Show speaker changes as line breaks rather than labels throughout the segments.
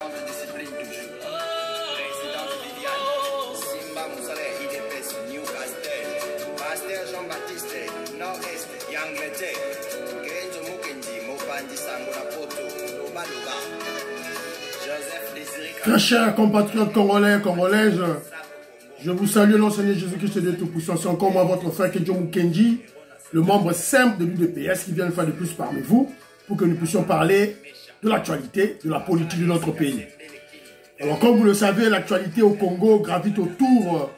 Discipline toujours. Président Viviane, Simba Moussaleh, IDPS, Newcastle, Pasteur Jean-Baptiste, Nord-Est, Yangleterre, Kenzo Mukendi, Mopandi Sangola Poto, Loba Loba, Joseph Désiré.
Très chers compatriotes congolais, congolaises, je vous salue, non Seigneur Jésus-Christ de Tout-Puissant. C'est encore moi, votre frère Kenzo Mukendi, le membre simple de l'UDPS qui vient une fois de plus parmi vous pour que nous puissions parler de l'actualité, de la politique de notre pays. Alors, comme vous le savez, l'actualité au Congo gravite autour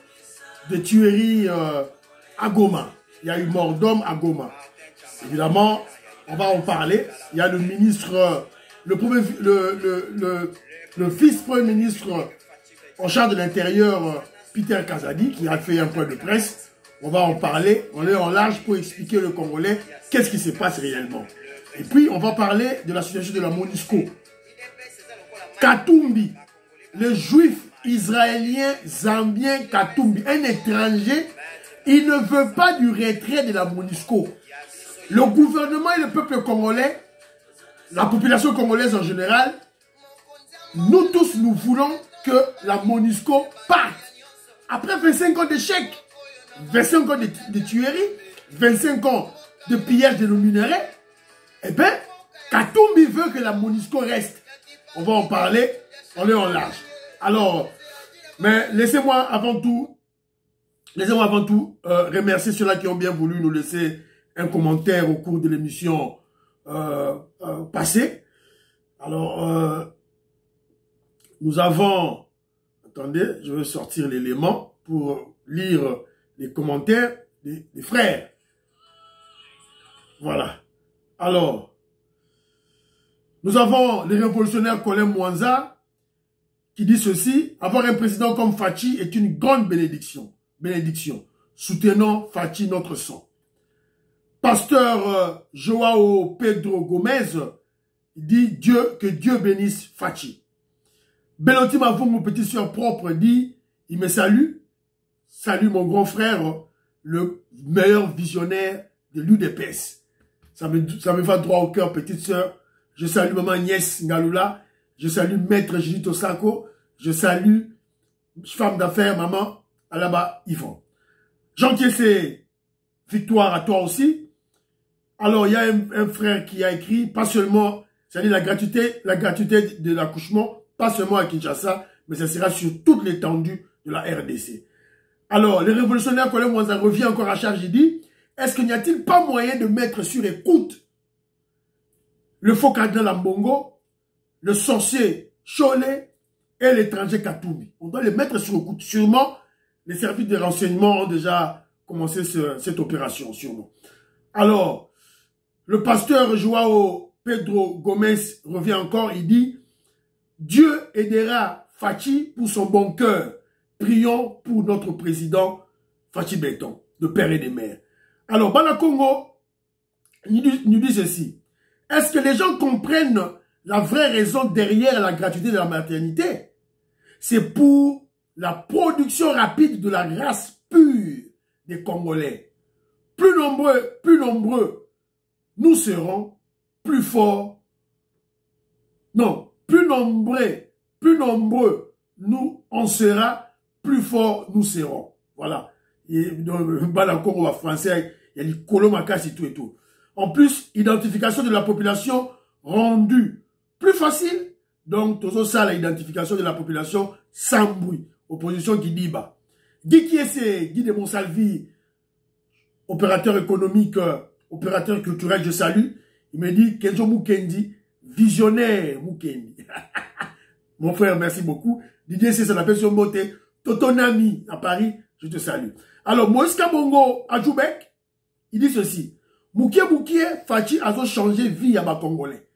des tueries à Goma. Il y a eu mort d'homme à Goma. Évidemment, on va en parler. Il y a le ministre, le vice-premier ministre en charge de l'Intérieur, Peter Kazadi, qui a fait un point de presse. On va en parler. On est en large pour expliquer aux Congolais qu'est-ce qui se passe réellement. Et puis, on va parler de la situation de la MONUSCO. Katumbi, le juif israélien zambien Katumbi, un étranger, il ne veut pas du retrait de la MONUSCO. Le gouvernement et le peuple congolais, la population congolaise en général, nous tous, nous voulons que la MONUSCO parte. Après 25 ans d'échec, 25 ans de tueries, 25 ans de pillage de nos minerais, eh bien, Katumbi veut que la MONUSCO reste. On va en parler, on est en large. Alors, mais laissez-moi avant tout remercier ceux-là qui ont bien voulu nous laisser un commentaire au cours de l'émission passée. Alors, nous avons... Attendez, je vais sortir l'élément pour lire les commentaires des frères. Voilà. Alors, nous avons les révolutionnaires Colin Mwanza qui dit ceci: avoir un président comme Fachi est une grande bénédiction. Soutenons Fachi, notre sang. Pasteur Joao Pedro Gomez dit que Dieu bénisse Fachi. Beloti Mavou, mon petit soeur propre, dit, il me salue. Salut mon grand frère, le meilleur visionnaire de l'UDPS. Ça me va droit au cœur, petite sœur. Je salue maman Agnès Ngalula. Je salue maître Judith Osako. Je salue femme d'affaires, maman Alaba Yvon. Jean-Kiessé, victoire à toi aussi. Alors, il y a un frère qui a écrit, pas seulement, c'est-à-dire la gratuité de l'accouchement, pas seulement à Kinshasa, mais ça sera sur toute l'étendue de la RDC. Alors, le révolutionnaire Colin Mwanza revient encore à charge, il dit, est-ce qu'il n'y a-t-il pas moyen de mettre sur écoute le faux cardinal Ambongo, le sorcier Cholet et l'étranger Katumbi? On doit les mettre sur écoute. Sûrement, les services de renseignement ont déjà commencé cette opération, sûrement. Alors, le pasteur Joao Pedro Gomez revient encore, il dit, Dieu aidera Fachi pour son bon cœur. Prions pour notre président Fachi Béton, de père et de mère. Alors, Bana Congo nous dit ceci. Est-ce que les gens comprennent la vraie raison derrière la gratuité de la maternité? C'est pour la production rapide de la race pure des Congolais. Plus nombreux, nous serons plus forts. Non, plus nombreux, nous en sera, plus forts nous serons. Voilà. Et dans le Congo français, il y a les colomakas et tout et tout. En plus, identification de la population rendue plus facile. Donc, tout ça, l'identification de la population sans bruit. Opposition qui dit bas. Guy Kiessé, Guy de Monsalvi, opérateur économique, opérateur culturel, je salue. Il me dit, Kenzo Mukendi, visionnaire Mukendi. Mon frère, merci beaucoup. Didier, c'est ça appelle son beauté. Totonami, à Paris, je te salue. Alors, Moïse Kabongo, à Djoubek, il dit ceci. Moukie, Fachi a changé vie à ma Congolais.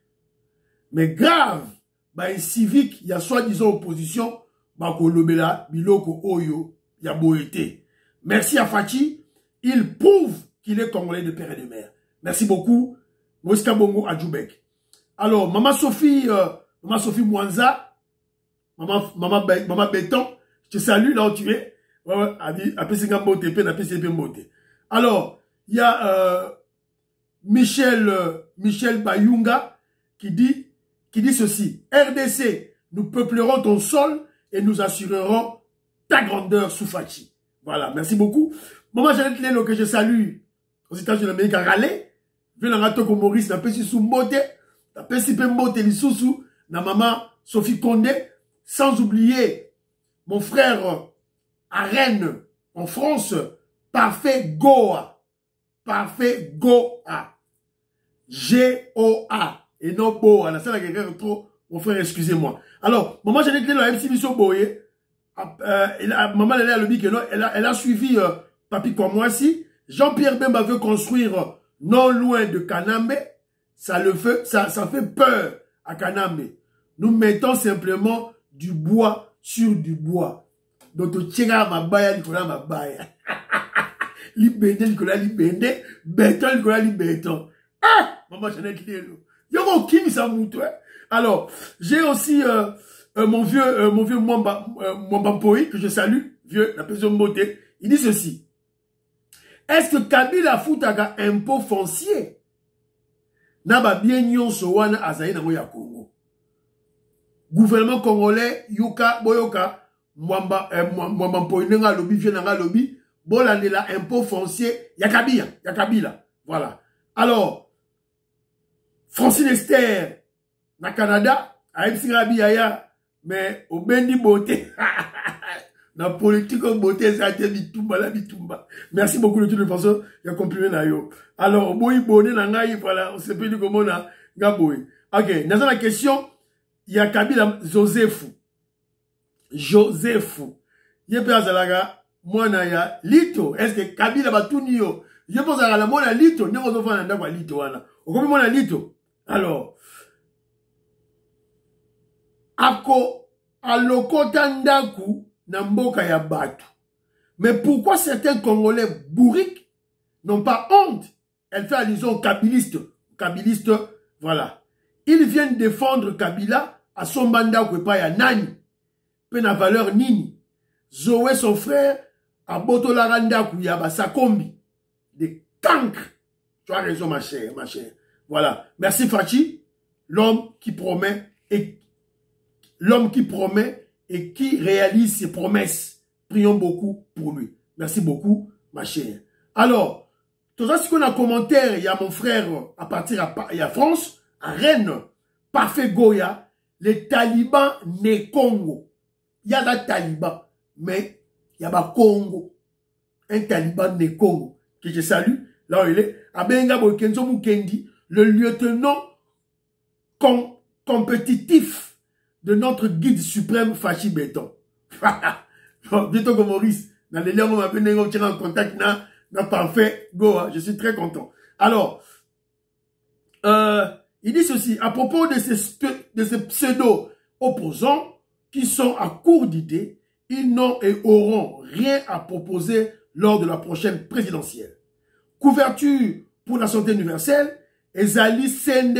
Mais grave, bah, civique, il y a soi-disant opposition, bah, Kolobela, Biloko, Oyo, il y a Boété. Merci à Fachi, il prouve qu'il est Congolais de père et de mère. Merci beaucoup, Moïse Kabongo à Djoubek. Alors, Maman Sophie Mwanza, Maman Béton, je te salue là où tu es. Alors, il y a Michel Bayunga qui dit ceci. RDC, nous peuplerons ton sol et nous assurerons ta grandeur sous Fachi. Voilà, merci beaucoup. Maman Jeannette Lelo que je salue aux États-Unis d'Amérique à Raleigh. Viens dans Toko Maurice, n'a pas si sous Mbote, n'a pas si peu Mbote Lissousou, na maman Sophie Condé, sans oublier mon frère à Rennes, en France, Parfait Goa. Parfait Goa. G-O-A. Et non Boa. La salle à quelqu'un trop. Mon frère, excusez-moi. Alors, maman Jeannette Lelo à MC Bisso Boye. Maman elle a le bic, elle a suivi Papi Kwamwasi. Jean-Pierre Bemba veut construire non loin de Kanambe. Ça fait peur à Kanambe. Nous mettons simplement du bois sur du bois. Donc, tchega mabaya, Nicolas mabaya. Libende, Nicolas libende. Béton, Nicolas libéton. Ah! Maman Jeannette Lelo. Yoko Kimi sa moutou. Alors, j'ai aussi mon vieux Mwamba Mpoi, que je salue, vieux, la personne beauté. Il dit ceci. Est-ce que Kabila foutaga impôt foncier? Naba bien nyon sowana azaï na moya Congo. Gouvernement congolais, Yuka, Boyoka, Mwamba Mpoi, Nenga Lobi, vieux Nenga Lobi, Bolande la impôt foncier, Yakabila. Voilà. Alors, Francine Esther, na Canada, à MC Yaya, mais au Bendi Beauté, la politique en beauté, ça a été bitumba, la bitumba. Merci beaucoup de toute façon, il y a comprimé na yo. Alors, au boy bonnet, voilà, on sait plus comment on a, gaboy. Ok, dans la question, il y a Kabila Joseph. Il y a Pazalaga, moi na ya, Lito, est-ce que Kabila va tout nio? Il y a Pazalaga, moi na Lito, n'y a pas de fois Lito, wana. Au combien moi na Lito? Alors, Ako alokota ndaku na mboka ya batu. Mais pourquoi certains Congolais bourriques n'ont pas honte? Elle fait allusion aux Kabilistes. Kabilistes, voilà. Ils viennent défendre Kabila à son mandat ou pas ya nani. Pe na valeur nini. Zoé son frère à Botolaranda Kouyaba Sakombi. Des cancres. Tu as raison ma chère, ma chère. Voilà. Merci Fachi, l'homme qui promet et qui réalise ses promesses. Prions beaucoup pour lui. Merci beaucoup, ma chère. Alors, tout ça, ce qu'on a commentaire, il y a mon frère à partir à France, à Rennes, Parfait Goya, les talibans né Congo. Il y a des talibans, mais il y a pas Congo. Un taliban né Congo, que je salue, là où il est, Abenga Bokenzo Mukendi, le lieutenant compétitif de notre guide suprême Fachi Béton. Bientôt comme Maurice, dans les liens, on m'a venu en contact, na Parfait Goa. Je suis très content. Alors, il dit ceci, à propos de ces pseudo-opposants qui sont à court d'idées, ils n'ont et auront rien à proposer lors de la prochaine présidentielle. Couverture pour la santé universelle, Ezali Sende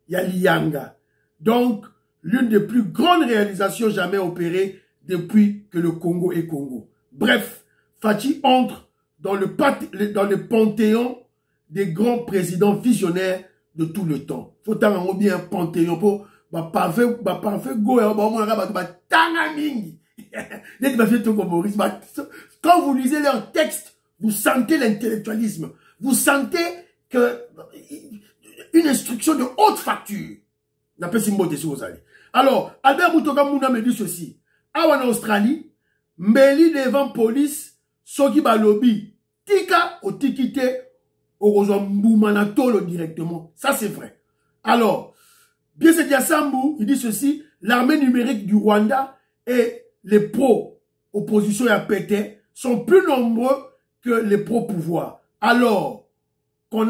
Yalianga. Donc, l'une des plus grandes réalisations jamais opérées depuis que le Congo est Congo. Bref, Fachi entre dans le panthéon des grands présidents visionnaires de tout le temps. Faut t'en bien panthéon pour parfait go quand vous lisez leurs textes, vous sentez l'intellectualisme. Vous sentez que une instruction de haute facture. Alors, Albert Moutoka Mouna me dit ceci. Awa en Australie, Mbeli devant police, Soki Balobi, Tika au Tikite, Mbumanatolo directement. Ça, c'est vrai. Alors, bien c'est Diassambu, il dit ceci, l'armée numérique du Rwanda et les pro-opposition à Pété sont plus nombreux que les pro-pouvoir. Alors, qu'on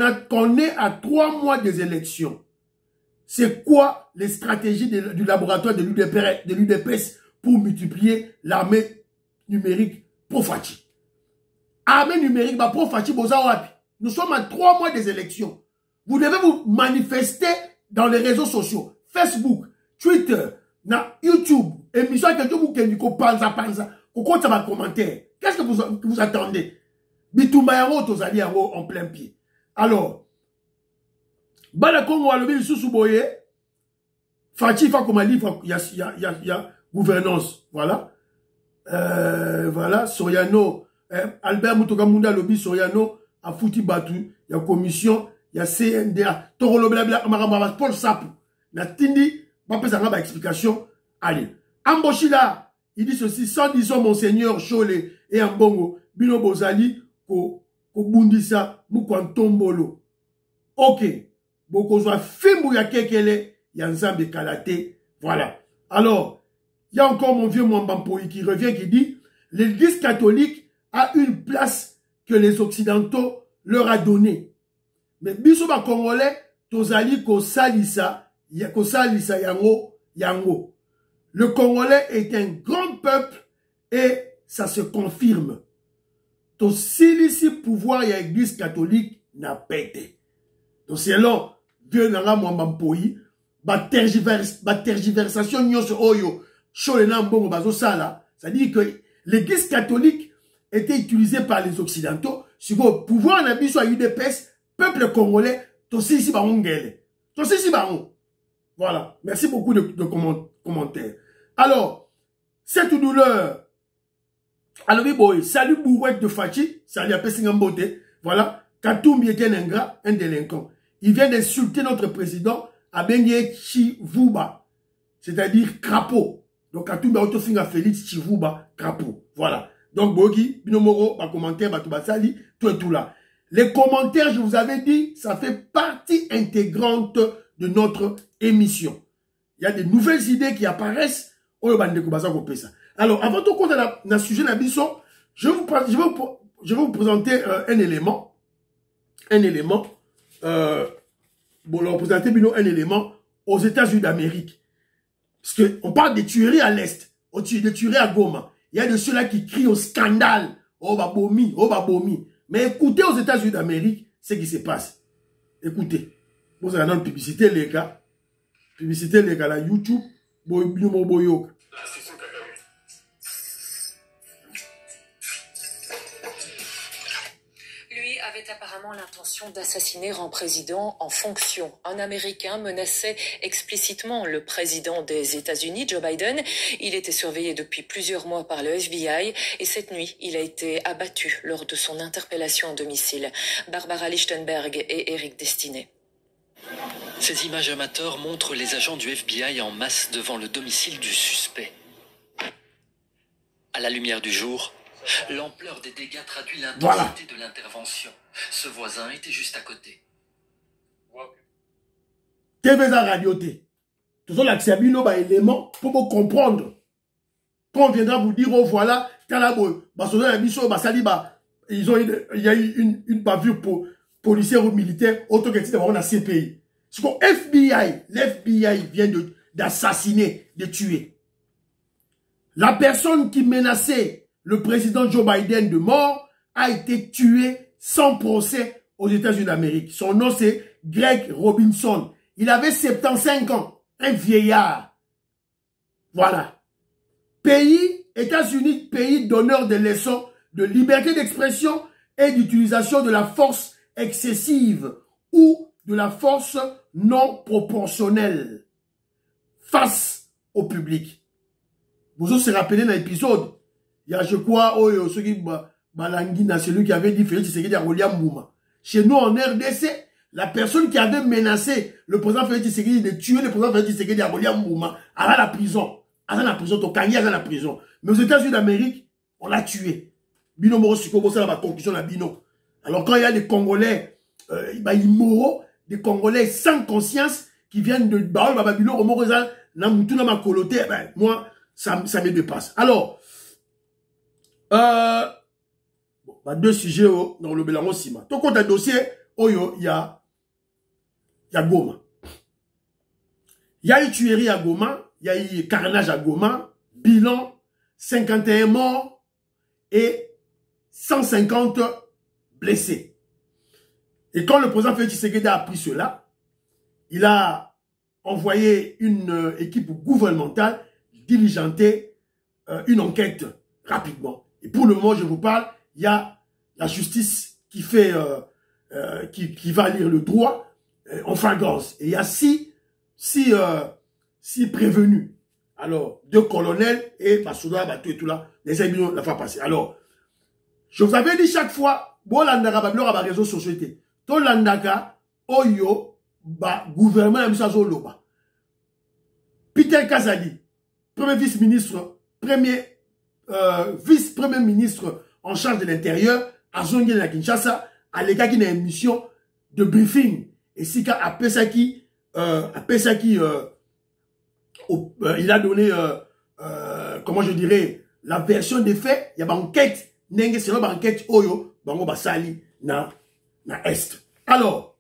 est à 3 mois des élections, c'est quoi les stratégies du laboratoire de l'UDPS pour multiplier l'armée numérique pro-Fachi? Armée numérique, pro-Fachi, nous sommes à 3 mois des élections. Vous devez vous manifester dans les réseaux sociaux. Facebook, Twitter, YouTube, émission que vous panza, commentaire. Qu'est-ce que vous attendez? Bitumbayaro, tozali en plein pied. Alors, Bala Congo Alobi Susuboye, Fachi, il faut comme un livre, il y a gouvernance. Voilà. Voilà. Soriano, Albert Mutokamunda Lobby, Soriano, a foutu Batu, il y a commission, il y a CNDA, Toro Blablabla, Paul Sapou. Natindi, pas peut avoir explication. Allez. Amboshila, il dit ceci, sans disons Monseigneur Chole et Ambongo, Bino Bozali, ko Bundisa, Mukwantombolo. Ok. Boko soit Fimbu ya Kekele, Yanzambe Kalate. Voilà. Alors, il y a encore mon vieux Mwambampoui qui revient, qui dit, l'Église catholique a une place que les Occidentaux leur a donnée. Mais Bisoba Congolais, Tozali Kosalisa, Yango. Le Congolais est un grand peuple et ça se confirme. To silisi pouvoir ya Église catholique n'a pas été. Donc c'est là, vieux nanga Mwambampoui, tergiversation nyonso oyo, cholena mbongo bazo sala, ça dit que l'Église catholique était utilisée par les Occidentaux, sur le pouvoir n'a pas eu de peste, peuple congolais, to silisi baron ngele. To silisi baron. Voilà. Merci beaucoup de commentaires. Alors, cette douleur, alors, boy, salut Bourouette de Fachi, salut à Pessingambote, voilà, Katoumbi est un ingrat, un délinquant. Il vient d'insulter notre président, Abenye Chivuba, c'est-à-dire crapaud. Donc, Katoumbi a autofini à Félix Chivuba, crapaud. Voilà. Donc, Bogi, Binomoro, ma commentaire, Batubasali, tout et tout là. Les commentaires, je vous avais dit, ça fait partie intégrante de notre émission. Il y a des nouvelles idées qui apparaissent. Alors, avant de compter dans le sujet d'Abisso, je vais vous présenter un élément. Bon, leur présenter un élément aux États-Unis d'Amérique. Parce qu'on parle des tueries à l'Est, des tueries à Goma. Il y a de ceux-là qui crient au scandale. Oh, babomi, oh, babomi. Mais écoutez aux États-Unis d'Amérique ce qui se passe. Écoutez. Vous avez une publicité, les gars. Publicité, les gars, là, YouTube. Boyo.
Lui avait apparemment l'intention d'assassiner un président en fonction. Un Américain menaçait explicitement le président des États-Unis, Joe Biden. Il était surveillé depuis plusieurs mois par le FBI et cette nuit, il a été abattu lors de son interpellation à domicile. Barbara Lichtenberg et Eric Destiné.
Ces images amateurs montrent les agents du FBI en masse devant le domicile du suspect. À la lumière du jour, l'ampleur des dégâts traduit l'intensité de l'intervention. Ce voisin était juste à côté.
TV radio T. Tout ça, l'accès à Bino, élément pour vous comprendre. Quand on viendra vous dire, oh voilà, il y a eu une bavure pour policière ou militaire, autant que dans la CPI. Ce qu'on l'FBI vient d'assassiner, de tuer. La personne qui menaçait le président Joe Biden de mort a été tuée sans procès aux États-Unis d'Amérique. Son nom c'est Greg Robinson. Il avait 75 ans, un vieillard. Voilà. Pays, États-Unis, pays donneur de leçons de liberté d'expression et d'utilisation de la force excessive ou de la force non proportionnelle face au public. Vous vous rappelez dans l'épisode, il y a je crois, ceux qui Balangina, celui qui avait dit Félix Tshisekedi à William Mouma. Chez nous en RDC, la personne qui avait menacé le président Félix Tshisekedi de tuer le président Félix Tshisekedi à William Mouma, à la prison. À la prison, au Kanye à la prison. Mais aux États-Unis d'Amérique, on l'a tué. Bino Moro Sikobo, c'est la conclusion de la Bino. Alors quand il y a des Congolais immoraux, des Congolais sans conscience qui viennent de Baol Bababilo, Romoreza, Namutuna Makolote, moi, ça me dépasse. Alors, deux sujets dans le Bélango Sima. Tout compte un dossier, il y a Goma. Il y a eu tuerie à Goma, il y a eu carnage à Goma, bilan 51 morts et 150 blessés. Et quand le président Félix Tshisekedi a appris cela, il a envoyé une équipe gouvernementale diligenter une enquête rapidement. Et pour le moment, je vous parle, il y a la justice qui fait, qui va lire le droit en flagrance. Et il y a six si prévenus. Alors, 2 colonels et Basouda, Batou et tout là, les amis la fois passée. Alors, je vous avais dit chaque fois, bon, l'andaka, bablora, ba réseaux sociaux, to l'andaka, oyo, ba, gouvernement, la mission loba. Peter Kazadi, premier vice-ministre, vice-premier ministre en charge de l'intérieur, à Zongue de la Kinshasa, à l'état qui a une mission de briefing. Et si à Pesaki, il a donné, comment je dirais, la version des faits, il y a une enquête, c'est une enquête, oyo, bango basali, na Est. Alors,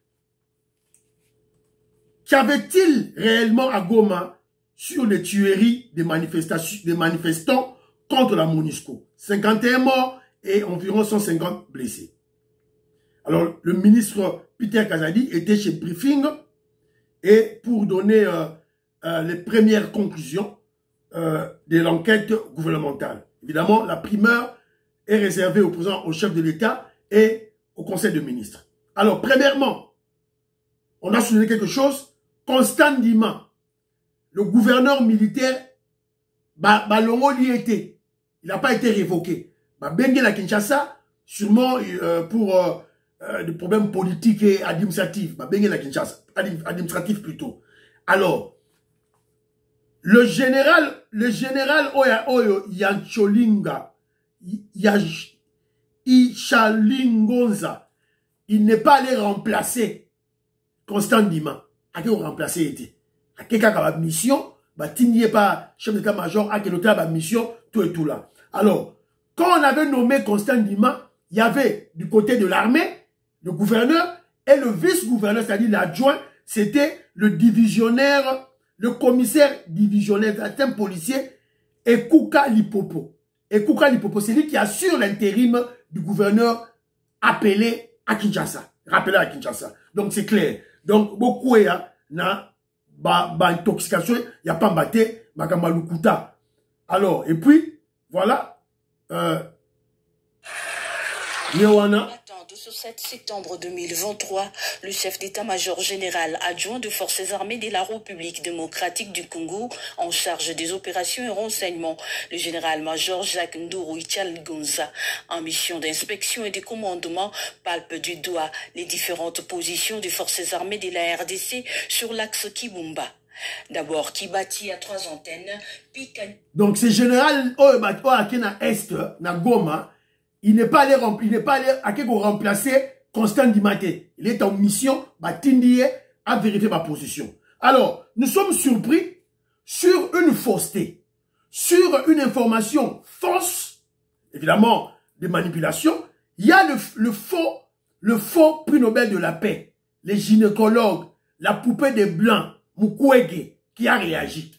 qu'avait-il réellement à Goma sur les tueries des manifestants contre la MONUSCO? 51 morts et environ 150 blessés. Alors, le ministre Peter Kazadi était chez Briefing et pour donner les premières conclusions de l'enquête gouvernementale. Évidemment, la primeur est réservée au président, au chef de l'État et au Conseil de ministres. Alors, premièrement, on a souligné quelque chose. Constant Ndima, le gouverneur militaire, Balongo l'y était. Il n'a pas été révoqué. Bengue la Kinshasa, sûrement pour des problèmes politiques et administratifs. Bengue la Kinshasa, administratif plutôt. Alors, le général Oyo Yancholinga, Ichalingonza, il n'est pas allé remplacer Constant Ndima. À qui on remplaçait était. À qui a mission, tigné pas chef d'état-major, à qui l'autre a mission, tout et tout là. Alors, quand on avait nommé Constant Ndima, il y avait du côté de l'armée, le gouverneur et le vice-gouverneur, c'est-à-dire l'adjoint, c'était le divisionnaire, le commissaire divisionnaire, un policier, Ekuka Lipopo. Ekuka Lipopo, c'est lui qui assure l'intérim du gouverneur appelé à Kinshasa. Rappelé à Kinshasa. Donc c'est clair. Donc beaucoup na intoxication, il n'y a pas mbaté, makamalukuta. Alors, et puis, voilà. Yewana.
De ce 7 septembre 2023, le chef d'état-major général adjoint de forces armées de la République démocratique du Congo en charge des opérations et renseignements, le général-major Jacques Nduru Ichalgonza, en mission d'inspection et de commandement, palpe du doigt les différentes positions des forces armées de la RDC sur l'axe Kibumba. D'abord, Kibati à 3 antennes, puis...
Donc, ce général Akena Est, na Goma, il n'est pas allé remplacer Constant Ndima. Il est en mission, Batindie à vérifier ma position. Alors, nous sommes surpris sur une fausseté, sur une information fausse, évidemment, de manipulation. Il y a le faux prix Nobel de la paix, les gynécologues, la poupée des Blancs, Mukwege, qui a réagi.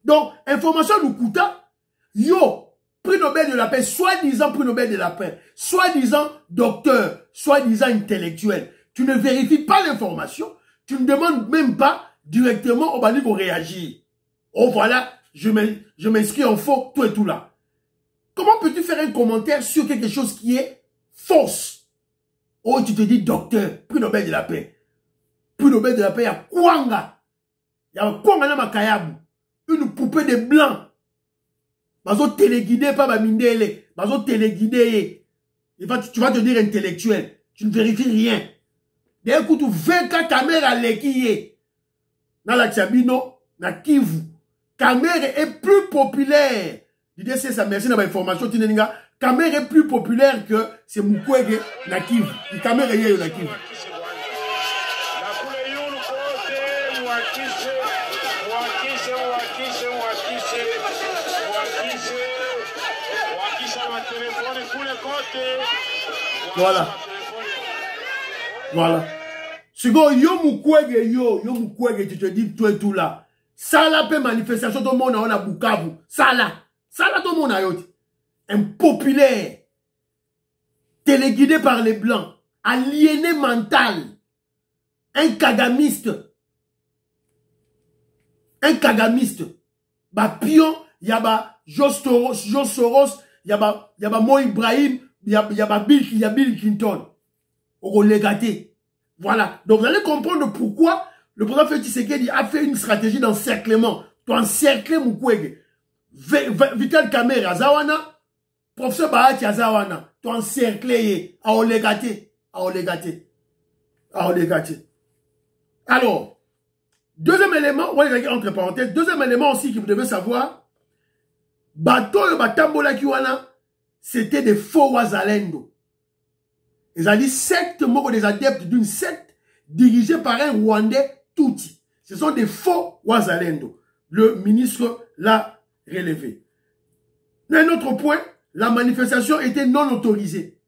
Donc, information Lukuta, yo, prix Nobel de la paix, soi-disant prix Nobel de la paix, soi-disant docteur, soi-disant intellectuel. Tu ne vérifies pas l'information, tu ne demandes même pas directement au Bali pour réagir. Oh voilà, je m'inscris en faux, tout et tout là. Comment peux-tu faire un commentaire sur quelque chose qui est fausse? Oh, tu te dis docteur, prix Nobel de la paix. Prix Nobel de la paix, il y a Kwanga. Il y a Kwanga na Makayabu. Une poupée de blanc. Bazo téléguidé par Bamindele. Bazo téléguidé. Tu vas te dire intellectuel. Tu ne vérifies rien. D'un coup, tu veux que caméra l'équiye. Dans la Tchabino, na Kivu. Caméra est plus populaire. Je dis c'est ça, merci de l'information. Caméra est plus populaire que c'est Mukwege na Kivu. Caméra est na Kivu. Voilà. Voilà. Sigo, yo Mukwege, tu te dis tout et tout là. Ça là, peut manifestation, tout le monde a Bukavu. Ça là, tout le monde a yoti. Impopulaire. Téléguidé par les Blancs. Aliéné mental. Un kagamiste. Ba pion, yaba Jos Soros, yaba Mo Ibrahim, yaba Bill Clinton. Au légaté. Voilà. Donc vous allez comprendre pourquoi le président Félix Tshisekedi a fait une stratégie d'encerclement. tu encercles Mukwege. Vital Kamerhe Azawana, professeur Bahati Azawana, tu encercles à Olegate. Alors, deuxième élément, entre parenthèses, deuxième élément aussi que vous devez savoir, bateau et batambola kiwana, c'était des faux Wazalendo. Ils ont dit secte, des adeptes d'une secte dirigée par un Rwandais Tutsi. Ce sont des faux Wazalendo. Le ministre l'a relevé. Un autre point, la manifestation était non autorisée.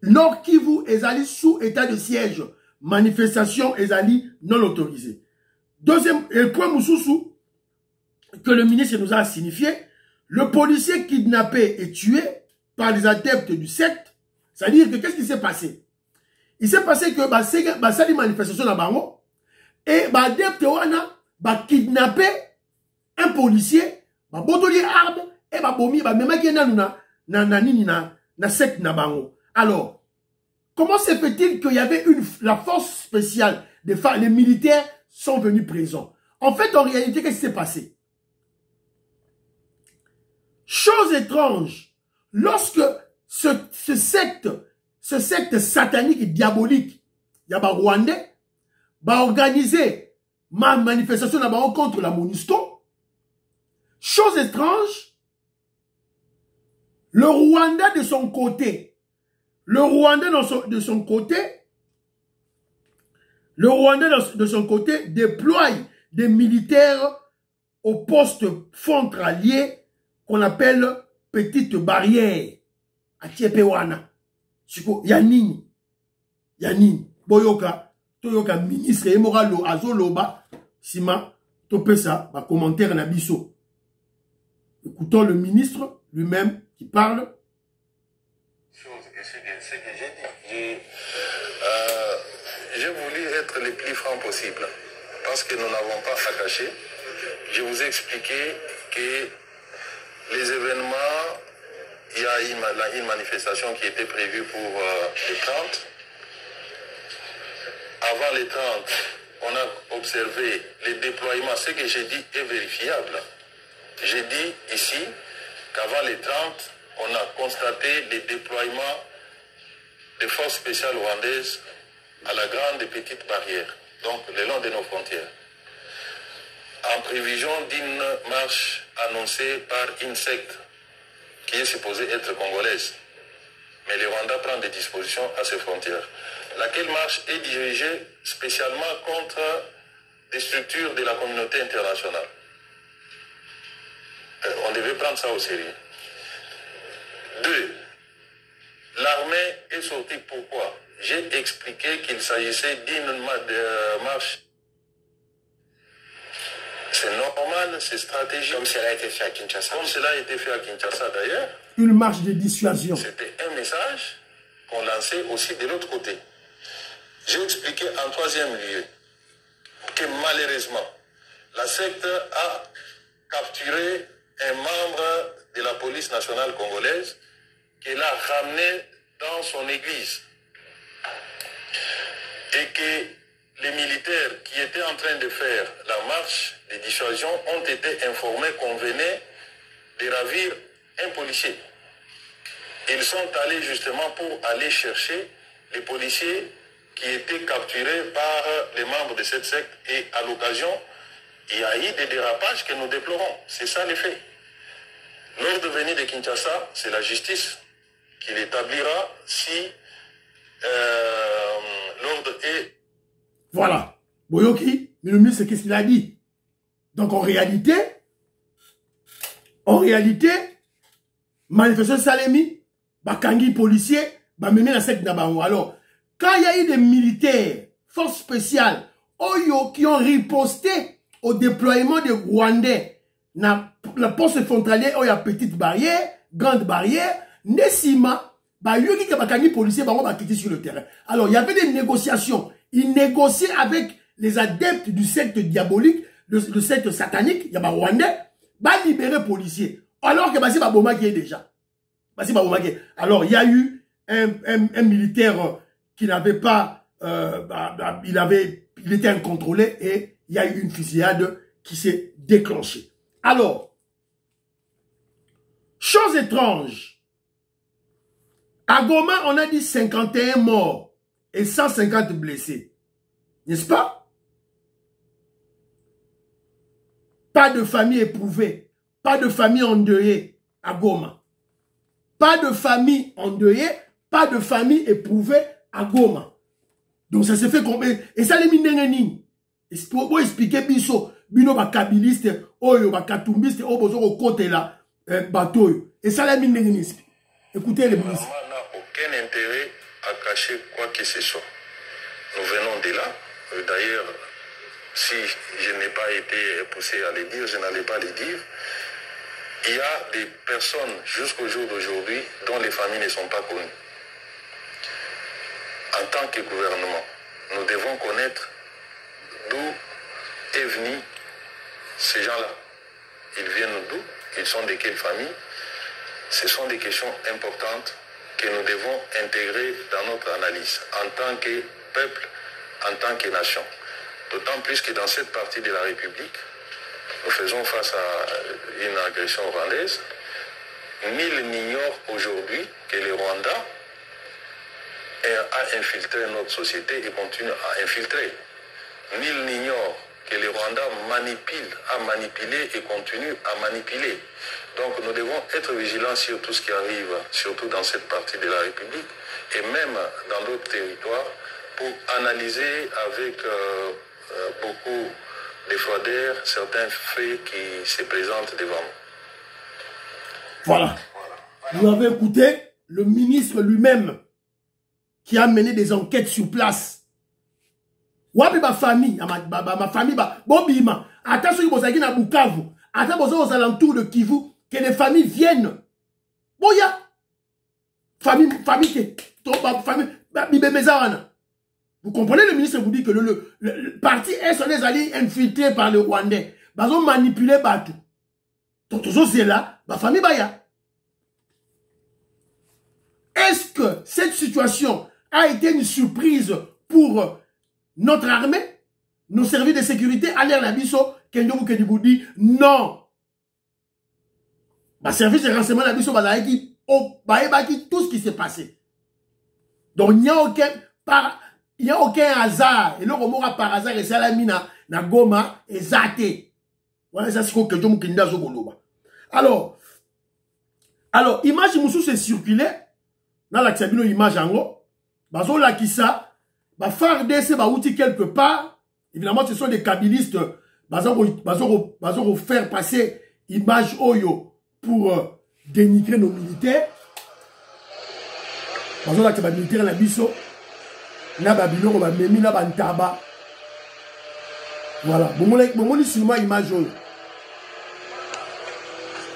Nord Kivu est allé sous état de siège. Manifestation est allée non autorisée. Deuxième point Moussoussou, que le ministre nous a signifié, le policier kidnappé et tué par les adeptes du secte. C'est-à-dire que qu'est-ce qui s'est passé? Il s'est passé que ça des manifestations dans Bango et adepte wana kidnappé un policier, botoli arme et bomi même qui na secte na Bango. Alors, comment se fait-il qu'il y avait la force spéciale les militaires sont venus présents? En fait, en réalité, qu'est-ce qui s'est passé? Chose étrange, lorsque ce secte satanique et diabolique, il y a Rwandais, organisé ma manifestation là-bas contre la MONUSCO. Chose étrange, le Rwanda de son côté, déploie des militaires au poste frontalier qu'on appelle petite barrière à Tiepewana. Yanini Boyoka Toyoka ministre Emoralo Azoloba Sima Topesa ba commentaire na biso. Écoutons le ministre lui-même qui parle.
Ce que j'ai dit, j'ai voulu être le plus franc possible parce que nous n'avons pas à cacher. Je vous ai expliqué que les événements, il y a une manifestation qui était prévue pour les 30. Avant les 30, on a observé les déploiements. Ce que j'ai dit est vérifiable. J'ai dit ici qu'avant les 30, on a constaté les déploiements des forces spéciales rwandaises à la grande et petite barrière, donc le long de nos frontières, en prévision d'une marche annoncée par une secte qui est supposée être congolaise. Mais le Rwanda prend des dispositions à ses frontières. Laquelle marche est dirigée spécialement contre des structures de la communauté internationale. On devait prendre ça au sérieux. 2. L'armée est sortie. Pourquoi? J'ai expliqué qu'il s'agissait d'une marche. C'est normal, c'est stratégique. Comme cela a été fait à Kinshasa. Comme cela a été fait à Kinshasa d'ailleurs.
Une marche de dissuasion.
C'était un message qu'on lançait aussi de l'autre côté. J'ai expliqué en troisième lieu que malheureusement, la secte a capturé un membre de la police nationale congolaise qu'elle a ramené dans son église. Et que les militaires qui étaient en train de faire la marche de dissuasion ont été informés qu'on venait de ravir un policier. Ils sont allés justement pour aller chercher les policiers qui étaient capturés par les membres de cette secte. Et à l'occasion, il y a eu des dérapages que nous déplorons. C'est ça les faits. L'ordre venu de Kinshasa, c'est la justice qui l'établira si l'ordre est...
Voilà. Boyoki, le ministre, qu'est-ce qu'il a dit? Donc en réalité, manifestation Salemi, Bakangi policier, Bamene la secte Nabango. Alors, quand il y a eu des militaires, forces spéciales, Oyo, qui ont riposté au déploiement des Rwandais, na la poste frontalière, il y a petite barrière, grande barrière, Nessima, Bayoki qui Bakangi policier, Bango va quitter sur le terrain. Alors, il y avait des négociations. Ils négociaient avec les adeptes du secte diabolique, le secte satanique, il y a des Rwandais, va libérer policiers. Alors que Bassi Baboma qui est déjà. Bassi Baboma qui est. Alors, il y a eu un militaire qui n'avait pas, il était incontrôlé et il y a eu une fusillade qui s'est déclenché. Alors, chose étrange, à Goma, on a dit 51 morts et 150 blessés. N'est-ce pas? Pas de famille éprouvée, pas de famille endeuillée à Goma. Pas de famille endeuillée, pas de famille éprouvée à Goma. Donc ça se fait combien? Et ça les minengenini. Pour expliquer biso, bino ba kabiliste, oyo ba katumbiste, o bozo au côté là, bateau. Et ça les minengenini. Écoutez les ministres.
On n'a aucun intérêt à cacher quoi que ce soit. Nous venons de là. D'ailleurs, si je n'ai pas été poussé à le dire, je n'allais pas le dire. Il y a des personnes jusqu'au jour d'aujourd'hui dont les familles ne sont pas connues. En tant que gouvernement, nous devons connaître d'où est venu ces gens-là. Ils viennent d'où? Ils sont de quelle famille? Ce sont des questions importantes que nous devons intégrer dans notre analyse en tant que peuple, en tant que nation. D'autant plus que dans cette partie de la République, nous faisons face à une agression rwandaise. Nul n'ignore aujourd'hui que le Rwanda a infiltré notre société et continue à infiltrer. Nul n'ignore que le Rwanda a manipulé et continue à manipuler. Donc nous devons être vigilants sur tout ce qui arrive, surtout dans cette partie de la République et même dans d'autres territoires, pour analyser avec beaucoup de froideur certains faits qui se présentent devant nous.
Voilà. Vous avez écouté le ministre lui-même qui a mené des enquêtes sur place. Wapi ma famille, ma famille, Bobima, attends ceux qui vont aller à Bukavu, attends aux alentours de Kivu, que les familles viennent. Boya, famille, vous comprenez, le ministre vous dit que le parti est sur les alliés infiltrés par le Rwandais. Ils ont manipulé Batou. Donc, c'est là, ma famille, Baya. Est-ce que cette situation a été une surprise pour notre armée, nos services de sécurité, à l'air Nabiso, Kenyo Kediboudi? Non. Ma service de renseignement Nabiso, tout ce qui s'est passé. Donc, il n'y a aucun hasard. Et le remora par hasard, et ça la mina, na Goma, et zate. Voilà, ça c'est ce que Kenyo Mukenda Zogoloba. Alors, image Moussou s'est circulé, dans la Tsabino image en haut, bazo la kisa, ba FARDC ba outil quelque part, évidemment ce sont des kabilistes, bazo faire passer image oyo pour dénigrer nos militaires. Bazo la keba militaire la biso, na babilo ba memi na bantaba. Voilà, bon seulement image oyo.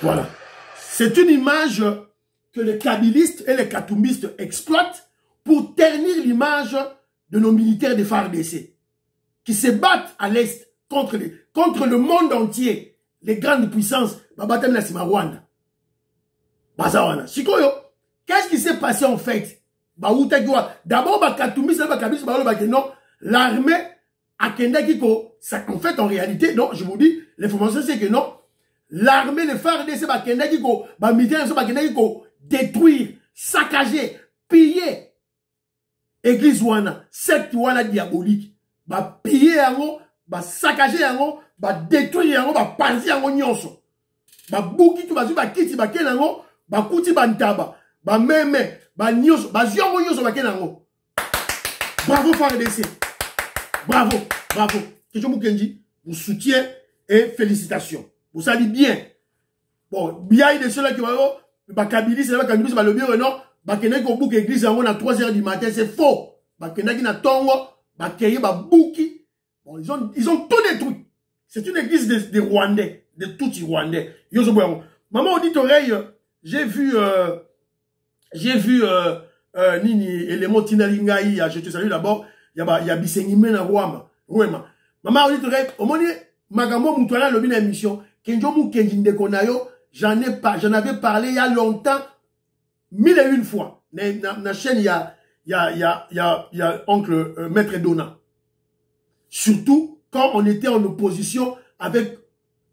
Voilà. C'est une image que les kabilistes et les katumbistes exploitent pour ternir l'image de nos militaires de FARDC qui se battent à l'Est contre le monde entier, les grandes puissances. Qu'est-ce qui s'est passé en fait? D'abord, l'armée a Kendakiko. En fait, en réalité, non, je vous dis, l'information c'est que non. L'armée de FARDC va Kendakiko, détruire, saccager, piller église wana, secte wana diabolique, ba piller yango, ba saccager yango, ba détruire yango, ba panzi yango nyonso. Ba buki tu bazu ba kiti ba kenango, ba kuti ba ntaba, ba meme, ba nyonso, ba ziongo nyonso ba kenango. Bravo FARDC. Bravo, bravo. Kejo Mukenji, vous soutient et félicitations. Vous allez bien. Bon, bien de ceux-là qui vont Bakabili, c'est là que le bureau, non, Bakene ko bouk église à 3h du matin, c'est faux. Bakene qui na tongo, Bakeye Babouki. Bon, ils ont tout détruit. C'est une église des Rwandais, de tout Rwandais. Maman, on dit oreille, j'ai vu Nini élément Tinalingaï, je te salue d'abord, il y a Bisengime na Rwama. Maman, on dit oreille, au moins, Magambo Moutouala, le bin émission, Kenjo Mukenji Ndekonayo, j'en avais parlé il y a longtemps, 1001 fois. Dans la chaîne, il y a oncle Maître Dona. Surtout quand on était en opposition avec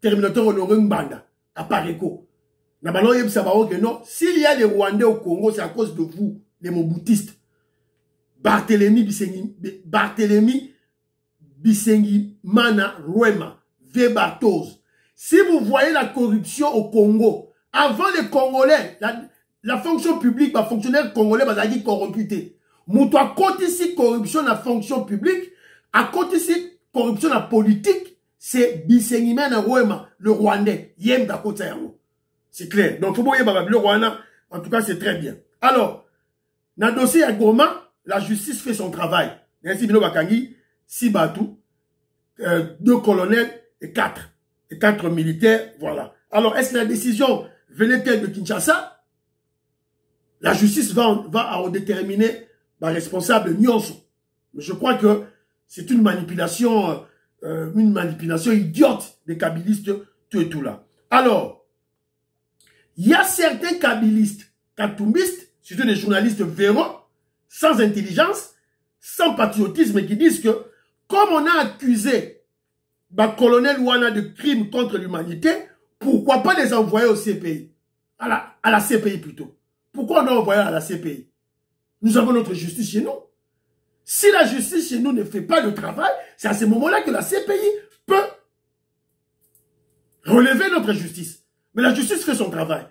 Terminator Honoré Mbanda, à Pareco. Non, s'il y a des Rwandais au Congo, c'est à cause de vous, les Moboutistes. Barthélemy Bisengi Mana Rwema, Vebatos. Si vous voyez la corruption au Congo, avant les Congolais, la fonction publique, les fonctionnaires congolais, ils sont corrompus. Moutou à côté ici corruption la fonction publique, à côté ici corruption la politique, c'est Bisengi Mana Rwema, le Rwandais. Yem d'Akota Yango. C'est clair. Donc, faut voir le Rwanda. En tout cas, c'est très bien. Alors, dans le dossier à Goma, la justice fait son travail. Ainsi, Bino Bakangi, 6 batous, 2 colonels et 4 militaires. Voilà. Alors, est-ce que la décision venait-elle de Kinshasa? La justice va à déterminer le responsable Nyonso. Mais je crois que c'est une manipulation idiote des kabylistes, tout et tout là. Alors, il y a certains kabylistes, katoumbistes, surtout des journalistes véreux, sans intelligence, sans patriotisme, qui disent que, comme on a accusé le colonel Ouana de crimes contre l'humanité, pourquoi pas les envoyer au CPI? À la CPI plutôt. Pourquoi on a envoyé à la CPI? Nous avons notre justice chez nous. Si la justice chez nous ne fait pas le travail, c'est à ce moment-là que la CPI peut relever notre justice. Mais la justice fait son travail.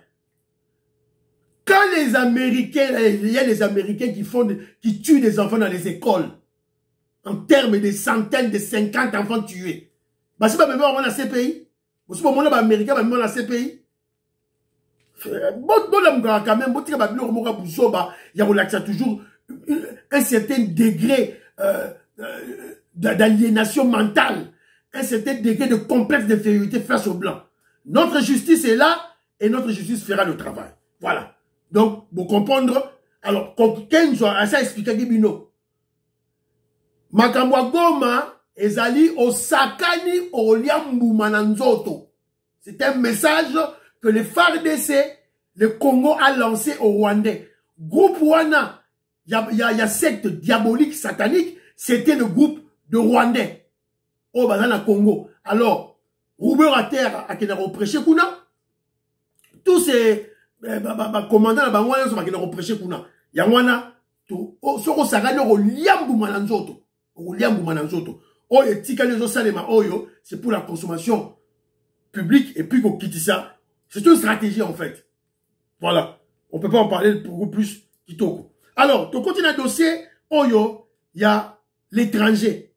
Quand les Américains, il y a des Américains qui tuent des enfants dans les écoles, en termes de centaines, de 50 enfants tués. Bah, si même on a la CPI, si on a Américain, on a la CPI. Quand même, il y a toujours un certain degré d'aliénation mentale, un certain degré de complexe d'infériorité face aux Blancs. Notre justice est là et notre justice fera le travail. Voilà. Donc, pour comprendre, alors, Kenzo a ça expliqué Gibino. Makamwa Goma, ezali osakani oliambu mananzoto. C'est un message que le FARDC, le Congo a lancé au Rwandais. Groupe Wana, il y a secte diabolique, satanique, c'était le groupe de Rwandais au Bazana Congo. Alors, Roubeur à terre, à qui n'a reprêché Kuna, tous ces commandants là-bas, qui n'a reprêché Kuna. Yangwana, tout, soko sagane au liambu mananzoto. Au liambu mananzoto. Oh, et tika les osalema oyo, c'est pour la consommation publique, et puis qu'on quitte ça. C'est une stratégie, en fait. Voilà. On ne peut pas en parler beaucoup plus kitoko. Alors, tu continues le dossier, oyo, il y a l'étranger.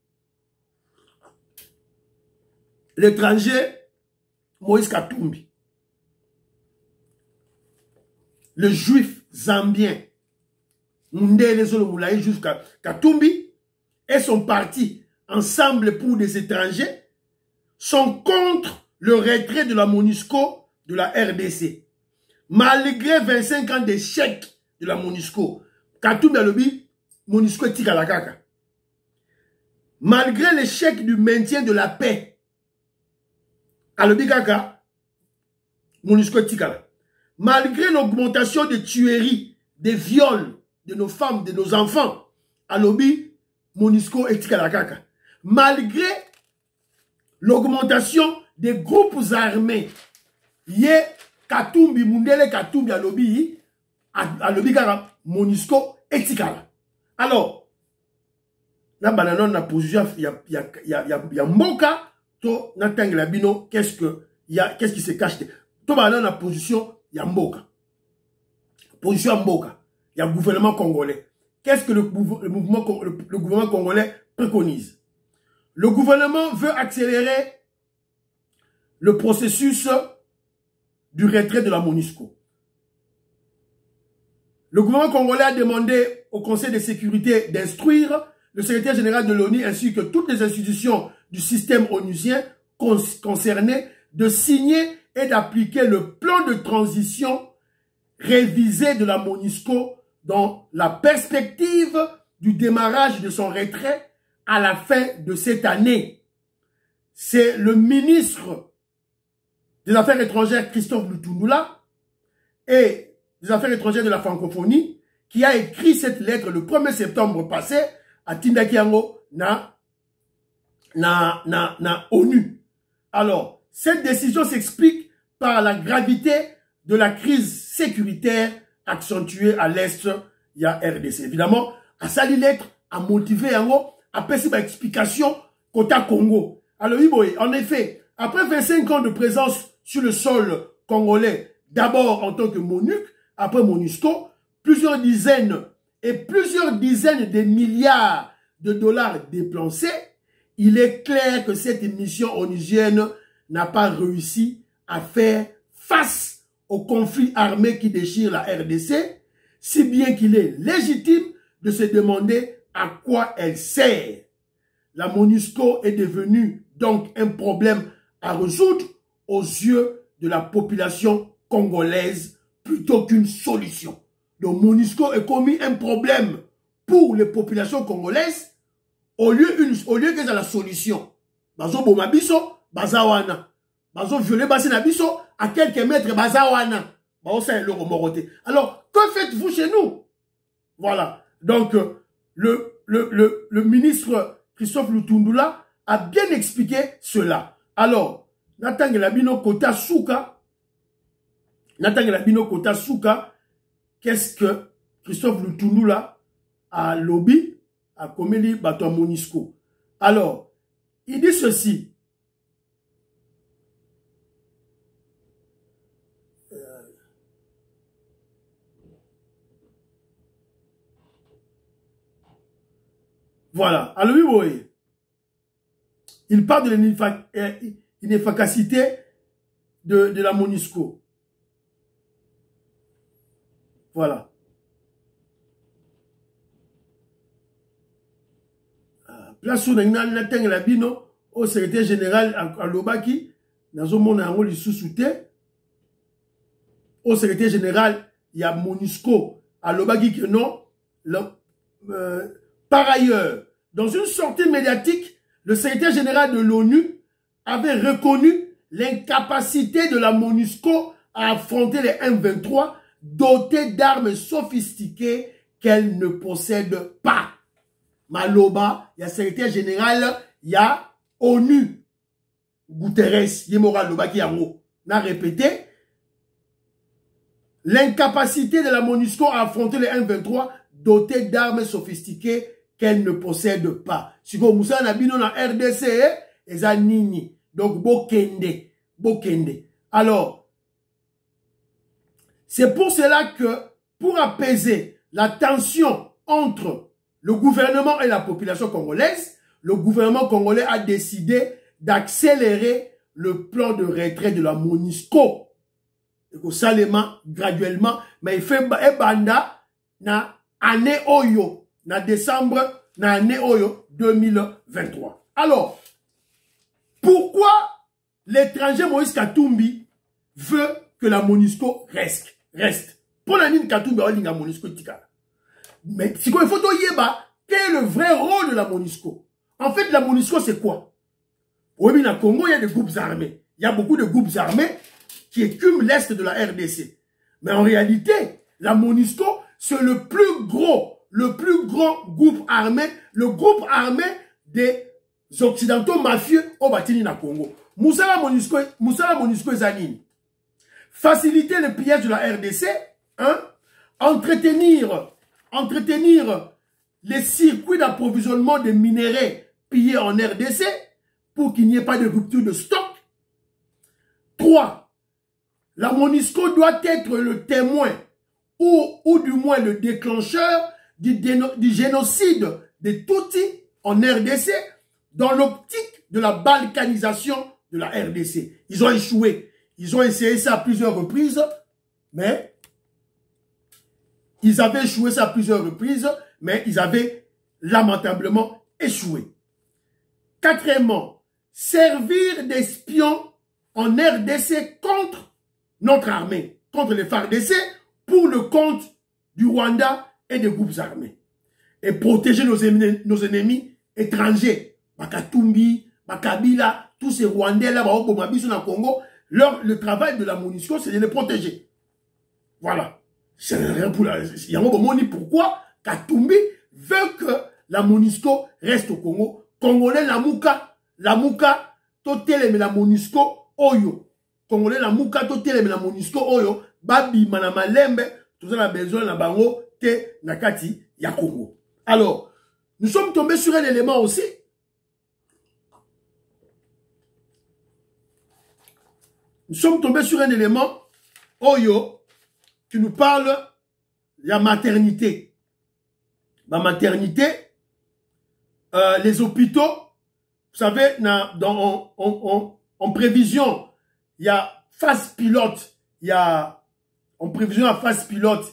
L'étranger, Moïse Katumbi. Le juif zambien, Mundele Zolo Moulaye jusqu'à Katumbi, et son parti, Ensemble pour des étrangers, sont contre le retrait de la MONUSCO de la RDC. Malgré 25 ans d'échec de la MONUSCO, Katumbi a lobby, MONUSCO est tika la kaka. Malgré l'échec du maintien de la paix, Alobikaka, MONUSCO Tikala. Malgré l'augmentation des tueries, des viols de nos femmes, de nos enfants, Alobi, MONUSCO Tikala Kaka. Malgré l'augmentation des groupes armés, Yé Katumbi, Mundele Katumbi, Alobi, Alobikaka, MONUSCO Tikala. Alors, là, on a position, il y a Mboka. Qu'est-ce qui se cache? Tout dans la position, il y a Mboka. Position Mboka. Il y a le gouvernement congolais. Qu'est-ce que le gouvernement congolais préconise? Le gouvernement veut accélérer le processus du retrait de la MONUSCO. Le gouvernement congolais a demandé au Conseil de sécurité d'instruire le secrétaire général de l'ONU ainsi que toutes les institutions du système onusien concernées de signer et d'appliquer le plan de transition révisé de la MONUSCO dans la perspective du démarrage de son retrait à la fin de cette année. C'est le ministre des Affaires étrangères Christophe Lutundula et des Affaires étrangères de la francophonie qui a écrit cette lettre le 1er septembre passé à Tindakiango na ONU. Alors, Cette décision s'explique par la gravité de la crise sécuritaire accentuée à l'Est, il y a RDC. Évidemment, à sali lettre, à motiver, à passer par explication côté Congo. Alors, en effet, après 25 ans de présence sur le sol congolais, d'abord en tant que MONUC, après MONUSCO, plusieurs dizaines de milliards de dollars dépensés, il est clair que cette mission onusienne n'a pas réussi à faire face au conflit armé qui déchire la RDC, si bien qu'il est légitime de se demander à quoi elle sert. La MONUSCO est devenue donc un problème à résoudre aux yeux de la population congolaise plutôt qu'une solution. Donc MONUSCO est commis un problème pour les populations congolaises au lieu que c'est la solution. Bazo bomabiso, bazawana. Bazo violé basi nabiso, à quelques mètres bazawana. Alors, que faites-vous chez nous? Voilà. Donc, le ministre Christophe Lutundula a bien expliqué cela. Alors, Natangelabino Kota Souka, qu'est-ce que Christophe Lutundula a lobby, a commis Bato MONUSCO? Alors, il dit ceci. Voilà. Alors, oui, oui. Il parle de l'inefficacité de la MONUSCO. Voilà. Place où Nathan au secrétaire général à Lobaki, dans un monde où il sous-souté, au secrétaire général, il y a MONUSCO à Lobaki que non. Par ailleurs, dans une sortie médiatique, le secrétaire général de l'ONU avait reconnu l'incapacité de la MONUSCO à affronter les M23 dotés d'armes sophistiquées qu'elle ne possède pas. Maloba, il y a secrétaire général, il y a ONU. Guterres, Yemora Loba qui n'a répété l'incapacité de la MONUSCO à affronter les M23 dotés d'armes sophistiquées qu'elle ne possède pas. Si vous Moussa Nabino na RDC, et nini. Donc, Bokende. Alors, c'est pour cela que, pour apaiser la tension entre le gouvernement et la population congolaise, le gouvernement congolais a décidé d'accélérer le plan de retrait de la MONUSCO. Et Salema, graduellement, mais il fait banda na année Oyo, na décembre, na année Oyo 2023. Alors, pourquoi l'étranger Moïse Katumbi veut que la MONUSCO reste? Pour la ligne Katumbi, on dit la MONUSCO tika. Mais si il faut yeba, quel est le vrai rôle de la MONUSCO? En fait, la MONUSCO, c'est quoi? Oui, mais au Congo, il y a des groupes armés. Il y a beaucoup de groupes armés qui écument l'Est de la RDC. Mais en réalité, la MONUSCO, c'est le plus grand groupe armé, le groupe armé des Occidentaux mafieux au Batini na Congo. Moussala MONUSCO Zanine. Faciliter le pillage de la RDC, hein? Entretenir les circuits d'approvisionnement des minéraux pillés en RDC pour qu'il n'y ait pas de rupture de stock. 3. La MONUSCO doit être le témoin ou du moins le déclencheur du génocide des Tutsis en RDC dans l'optique de la balkanisation de la RDC. Ils ont échoué. Ils ont essayé ça à plusieurs reprises, mais ils avaient lamentablement échoué. 4. Servir d'espion en RDC contre notre armée, contre les FARDC, pour le compte du Rwanda et des groupes armés. Et protéger nos ennemis étrangers. Bakatumbi, Bakabila, tous ces Rwandais-là, Baobomabiso na Congo, le travail de la MONUSCO, c'est de les protéger. Voilà. C'est rien pour la... Il y a un moment dit pourquoi Katumbi veut que la MONUSCO reste au Congo. Congolais, la Mouka, Totele, mais la MONUSCO, oyo Congolais na mukato teleme na MONUSCO oyo babi mana malembe tout ça besoin na bango te nakati ya Congo. Alors, nous sommes tombés sur un élément aussi. Nous sommes tombés sur un élément oyo qui nous parle de la maternité. La maternité, les hôpitaux, vous savez, en prévision, il y a phase pilote, il y a en prévision à phase pilote,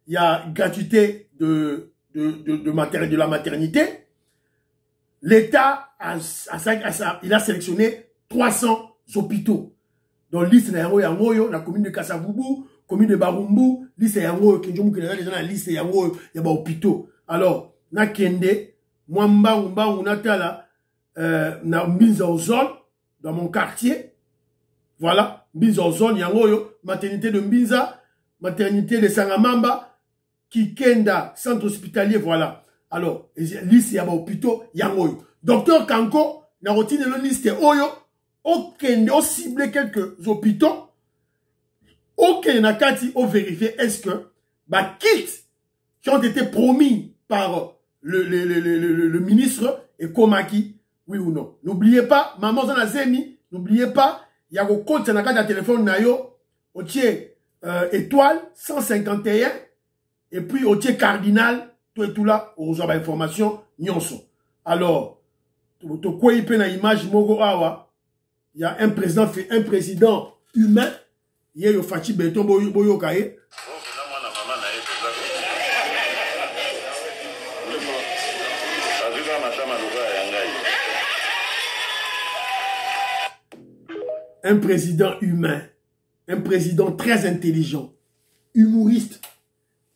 il y a gratuité de la maternité. L'État il a sélectionné 300 hôpitaux. Dans liste na yango yango na commune de Kasavubu, commune de Barumbu, liste yango kinjomu kena les gens na liste yango ya ba hôpitaux. Alors, na kende mwamba unatala na Mbinza Ozone dans mon quartier. Voilà, Mbinza Ozone yango yo, maternité de Mbinza, maternité de Sangamamba, Kikenda, centre hospitalier, voilà. Alors, liste ya ba hôpitaux yango yo. Docteur Kanko na rotine le liste oyo. Aucun on ciblé quelques hôpitaux. Aucun n'a qu'à vérifier est-ce que bah kits qui ont été promis par le ministre et Komaki, oui ou non. N'oubliez pas, maman Zana Zemi, n'oubliez pas, il y a un compte sur la téléphone nayo, au tiers étoile 151 et puis au tiers cardinal tout et tout là on reçoit l'information nyonso. Alors, to quoi il peut na image mogo awa. Il y a un président humain. Il y a eu Fachi Beton Boyo Kaye. Un président humain. Un président très intelligent. Humoriste.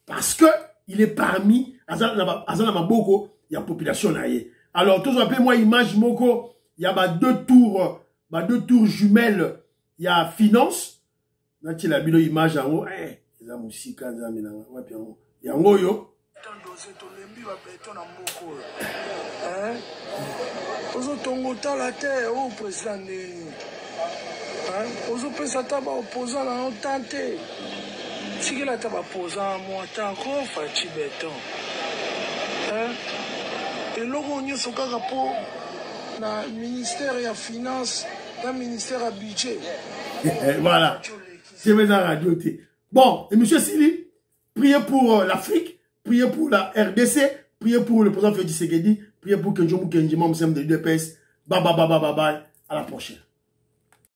Parce que il est parmi Azana Maboko, il y a population naïe. Alors, tous appelez-moi image Moko. Il y a deux tours. Deux tours jumelles, il y a finance. Là, tu as la image en haut. Il y a musique, il y a un goyo.
Na ministère de la finance, dans le ministère à budget.
Voilà. C'est maintenant la radio. Bon, et monsieur Sili, priez pour l'Afrique, priez pour la RDC, priez pour le président Félix Tshisekedi, priez pour Kenjomu Kenjima, Msem de l'UDPS. Bye bye bye bye bye bye. À la prochaine.